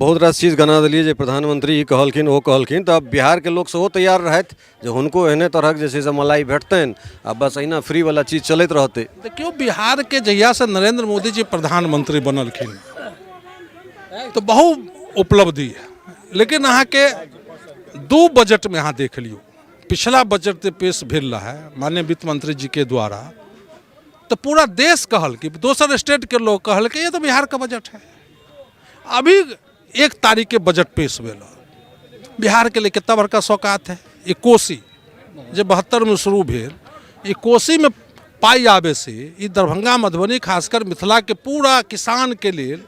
बहुत रास चीज गना दिलिए जे प्रधानमंत्री कहलखिन ओ कहलखिन तो अब बिहार के लोग सेहो तैयार रहत जे हुनको एहने तरहक जे छै से मलाई भेटतनि आ बस अहिना फ्री वाला चीज चलैत रहतै। देखियो बिहार के जहिया से नरेंद्र मोदी जी प्रधानमंत्री बनलखिन तो बहुत उपलब्धि है, लेकिन अहाँ के दू बजट में अहाँ देख लियो। पिछला बजट जे पेश भेल रहा है माननीय वित्त मंत्री जी के द्वारा, तो पूरा देश कहल कि दोसर स्टेट के लोग कहल कि ये तो बिहार का बजट है। अभी 1 तारीख के बजट पेश भेल, बिहार के लिए कितना बड़का सौगात है। ये कोसी जो 72 में शुरू भेल, ये कोसी में पाई आवे से ये दरभंगा मधुबनी खासकर मिथिला के पूरा किसान के लिए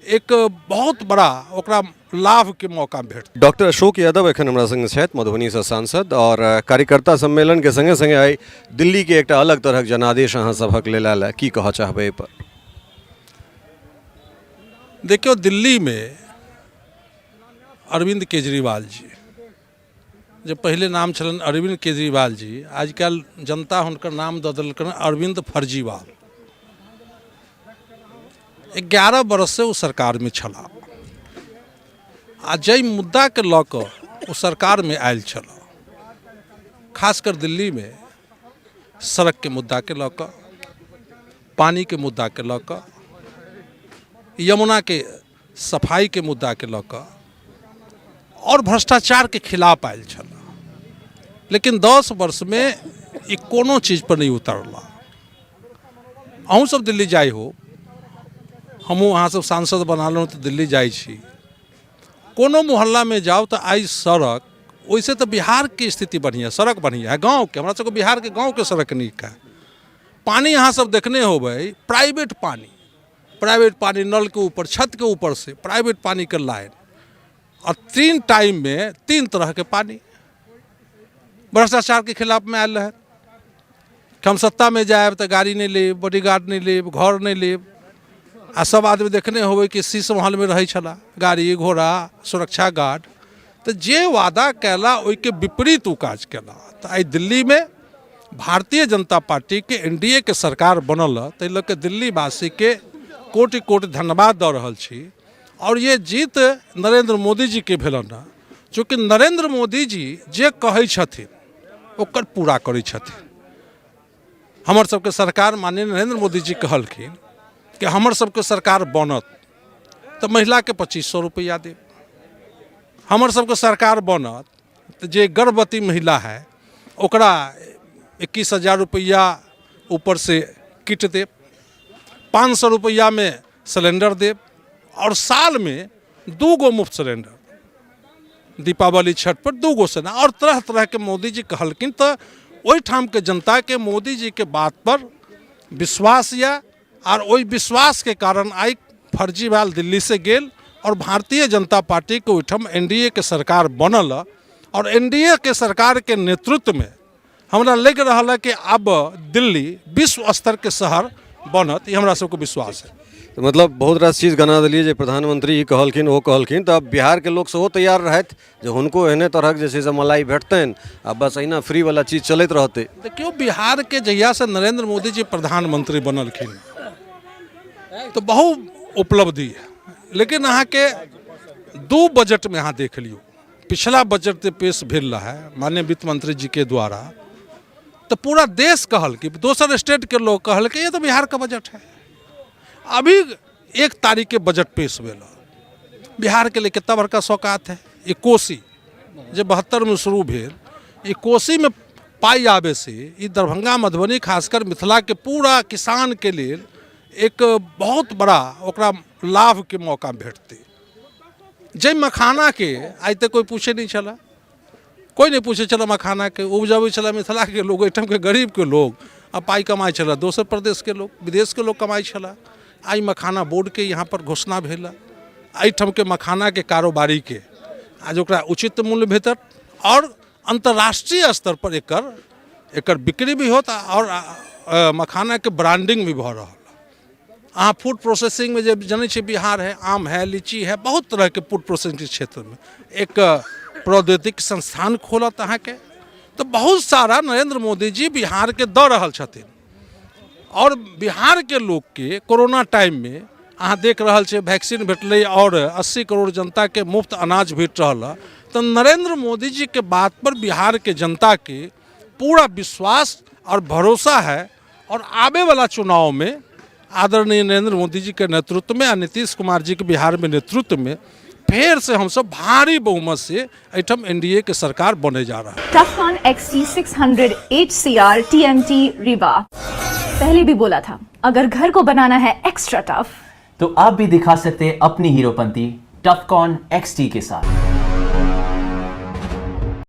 एक बहुत बड़ा ओकरा लाभ के मौका भेट। डॉक्टर अशोक यादव एखन हमरा संगे छथि, मधुबनी से सांसद, और कार्यकर्ता सम्मेलन के संगे संगे आई दिल्ली के एक अलग तरह जनादेश अहाँ सभक लेल आयल, की कह चाहबै एहि पर? देखियो दिल्ली में अरविंद केजरीवाल जी, जो पहले नाम छलन अरविंद केजरीवाल जी, आजकल जनता हुनकर नाम दऽ देलकन अरविंद फर्जीवाल। 11 बरस से वो सरकार में छला आ जै मुद्दा के लऽ कऽ वो सरकार में आयल छला, खासकर दिल्ली में सड़क के मुद्दा के लऽ कऽ, पानी के मुद्दा के लऽ कऽ, यमुना के सफाई के मुद्दा के लऽ कऽ और भ्रष्टाचार के खिलाफ आयल छला। लेकिन 10 वर्ष में ये कोनो चीज पर नहीं उतरला। अहूँ सब दिल्ली जाई हो, हमहूँ अहाँ सब सांसद बनालहुँ तो दिल्ली जाइ छी, कोनो मोहल्ला में जाओ तो आई सड़क, वैसे तो बिहार की स्थिति बढ़िया, सड़क बढ़िया है गांव के, हमारा सबको बिहार के गांव के सड़क नीक है। पानी यहाँ सब देखने हो भाई, प्राइवेट पानी नल के ऊपर, छत के ऊपर से प्राइवेट पानी के लाइन, और 3 टाइम में 3 तरह के पानी। भ्रष्टाचार के खिलाफ में आयल है कि हम सत्ता में जाए तो गाड़ी नहीं लेब, बॉडीगार्ड नहीं लेब, घर नहीं लेब। आ सब आदमी देखने होबे कि शीश महल में रही छला, गाड़ी घोड़ा सुरक्षा गार्ड। तो जे वादा कैला ओई के विपरीत उ काज कैला। तो आई दिल्ली में भारतीय जनता पार्टी के एनडीए के सरकार बनल, ताहि लऽ के दिल्ली वासी के कोटि कोटि धन्यवाद दऽ रहल छी। और ये जीत नरेंद्र मोदी जी के भेलन, चूँकि नरेंद्र मोदी जी जे कहै छथिन ओकर पूरा करै छथिन। हमर सबके सरकार माननीय नरेंद्र मोदी जी कहलखिन कि हमर सबके सरकार बनत तो महिला के 2500 रुपया देब, हमर सबके सरकार बनत तो जे गर्भवती महिला है ओकरा 21,000 रुपया ऊपर से किट देब, 500 रुपया में सिलेंडर देब, और साल में 2 गो मुफ्त सिलेंडर, दीपावली छठ पर 2 गो सिलेंडर, और तरह तरह के मोदी जी कहलखिन। तो ओहि ठाम के जनता के मोदी जी के बात पर विश्वास या, और वही विश्वास के कारण आई फर्जीवाल दिल्ली से गेल और भारतीय जनता पार्टी के ओहिठाम एनडीए के सरकार बनल। और एनडीए के सरकार के नेतृत्व में हमरा लग रहा है कि अब दिल्ली विश्व स्तर के शहर बनत, ये हमरा सबको विश्वास है। तो मतलब बहुत रास चीज गना दिलिए जे प्रधानमंत्री कहलखिन ओ कहलखिन तो अब बिहार के लोग सेहो तैयार रहत जे हुनको एहने तरहक जे छै से मलाई भेटतनि आ बस अहिना फ्री वाला चीज चलैत रहतै। देखियो बिहार के जहिया से नरेंद्र मोदी जी प्रधानमंत्री बनलखिन तो बहुत उपलब्धि है, लेकिन अहाँ के दू बजट में अहाँ देख लियो। पिछला बजट जे पेश भेल रहा है माननीय वित्त मंत्री जी के द्वारा, तो पूरा देश कहल कि दोसर स्टेट के लोग कहल कि ये तो बिहार का बजट है। अभी 1 तारीख के बजट पेश भेल, बिहार के लिए कितना बड़का सौगात है। ये कोसी जो 72 में शुरू भेल, ये कोसी में पाई आवे से ये दरभंगा मधुबनी खासकर मिथिला के पूरा किसान के लिए एक बहुत बड़ा ओकरा लाभ के मौका भेटते। जै मखाना के आज तक कोई पूछे नहीं चला, कोई नहीं पूछे चला मखाना के उपजाबे चला मिथिला के लोग, एहिठाम के गरीब के लोग आ पाई कमाई चला, दोसर प्रदेश के लोग, विदेश के लोग कमाई चला। आई मखाना बोर्ड के यहाँ पर घोषणा भेला, एहिठाम के मखाना के कारोबारी के आज ओकरा उचित मूल्य भेटत, और अंतर्राष्ट्रीय स्तर पर एकर बिक्री भी होता, और मखाना के ब्रांडिंग भी भऽ रहल। अहाँ फूड प्रोसेसिंग में जब जाने छे बिहार है, आम है, लीची है, बहुत तरह के फूड प्रोसेसिंग के क्षेत्र में एक प्रौद्योगिक संस्थान खोलत अहाँ के। तो बहुत सारा नरेंद्र मोदी जी बिहार के दऽ रहल छथिन। और बिहार के लोग के कोरोना टाइम में अहाँ देख रहल छै वैक्सीन भेटलै और 80 करोड़ जनता के मुफ्त अनाज भेट रहल है। तो नरेंद्र मोदी जी के बात पर बिहार के जनता के पूरा विश्वास और भरोसा है और आने वाला चुनाव में आदरणीय नरेंद्र मोदी जी के नेतृत्व में और नीतीश कुमार जी के बिहार में नेतृत्व में फिर से हम सब भारी बहुमत से एठम एनडीए के सरकार बने जा रहा है। टफकॉन XT 600 HCR TMT रीवा। पहले भी बोला था, अगर घर को बनाना है एक्स्ट्रा टफ तो आप भी दिखा सकते हैं अपनी हीरोपंती टफकॉन XT के साथ।